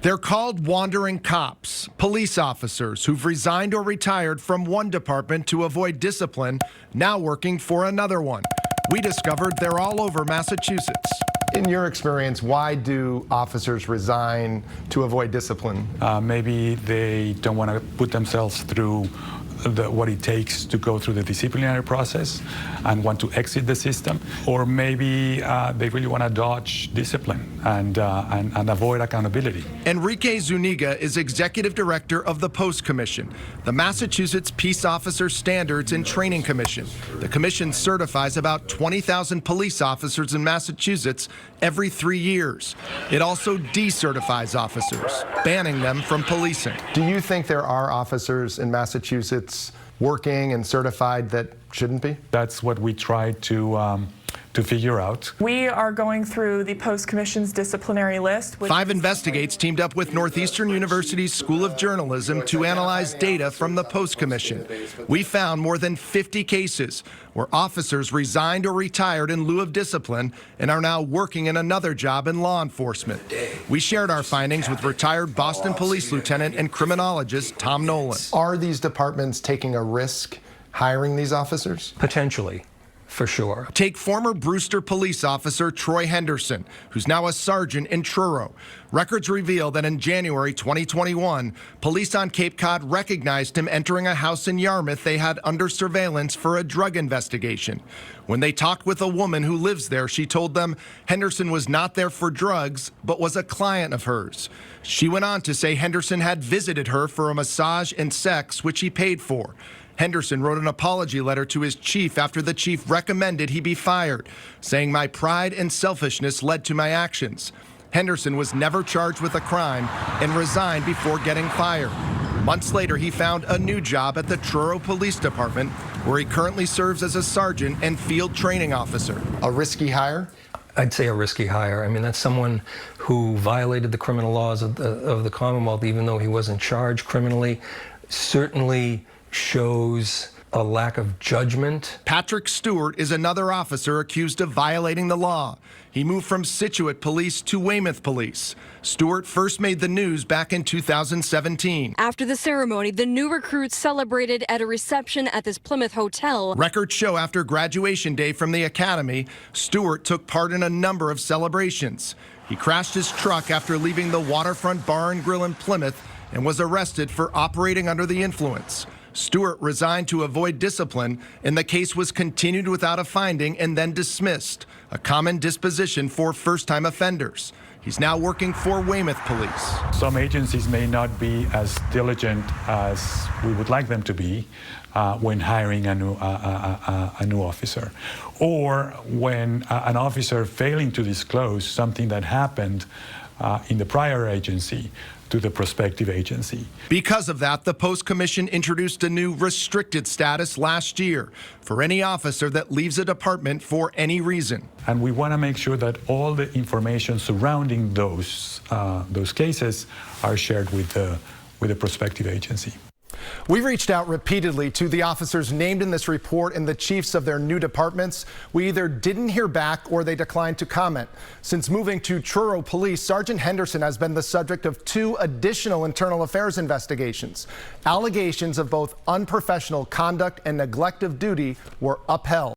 They're called wandering cops, police officers who've resigned or retired from one department to avoid discipline, now working for another one. We discovered they're all over Massachusetts. In your experience, why do officers resign to avoid discipline? Maybe they don't want to put themselves through what it takes to go through the disciplinary process and want to exit the system, or maybe they really want to dodge discipline and avoid accountability. Enrique Zuniga is executive director of the Post Commission, the Massachusetts Peace Officer Standards and Training Commission. The commission certifies about 20,000 police officers in Massachusetts every 3 years. It also decertifies officers, banning them from policing. Do you think there are officers in Massachusetts working and certified that shouldn't be? That's what we try to figure out. We are going through the Post Commission's disciplinary list. Five Investigates teamed up with Northeastern University's School of Journalism to analyze data from the Post Commission. We found more than 50 cases where officers resigned or retired in lieu of discipline and are now working in another job in law enforcement. We shared our findings with retired Boston Police Lieutenant and criminologist Tom Nolan. Are these departments taking a risk hiring these officers? Potentially. For sure. Take former Brewster police officer Troy Henderson, who's now a sergeant in Truro. Records reveal that in January 2021, police on Cape Cod recognized him entering a house in Yarmouth they had under surveillance for a drug investigation. When they talked with a woman who lives there, she told them Henderson was not there for drugs, but was a client of hers. She went on to say Henderson had visited her for a massage and sex, which he paid for. Henderson wrote an apology letter to his chief after the chief recommended he be fired, saying, "My pride and selfishness led to my actions." Henderson was never charged with a crime and resigned before getting fired. Months later, he found a new job at the Truro Police Department, where he currently serves as a sergeant and field training officer. A risky hire? I'd say a risky hire. I mean, that's someone who violated the criminal laws of the Commonwealth, even though he wasn't charged criminally. Certainly shows a lack of judgment. Patrick Stewart is another officer accused of violating the law. He moved from Scituate Police to Weymouth Police. Stewart first made the news back in 2017. After the ceremony, the new recruits celebrated at a reception at this Plymouth hotel. Records show after graduation day from the academy, Stewart took part in a number of celebrations. He crashed his truck after leaving the Waterfront Bar and Grill in Plymouth and was arrested for operating under the influence. Stewart resigned to avoid discipline, and the case was continued without a finding and then dismissed, a common disposition for first-time offenders. He's now working for Weymouth Police. Some agencies may not be as diligent as we would like them to be when hiring a new officer, or when an officer failing to disclose something that happened in the prior agency to the prospective agency. Because of that, the Post Commission introduced a new restricted status last year for any officer that leaves a department for any reason. And we want to make sure that all the information surrounding those cases are shared with the prospective agency. We reached out repeatedly to the officers named in this report and the chiefs of their new departments. We either didn't hear back or they declined to comment. Since moving to Truro Police, Sergeant Henderson has been the subject of 2 additional internal affairs investigations. Allegations of both unprofessional conduct and neglect of duty were upheld.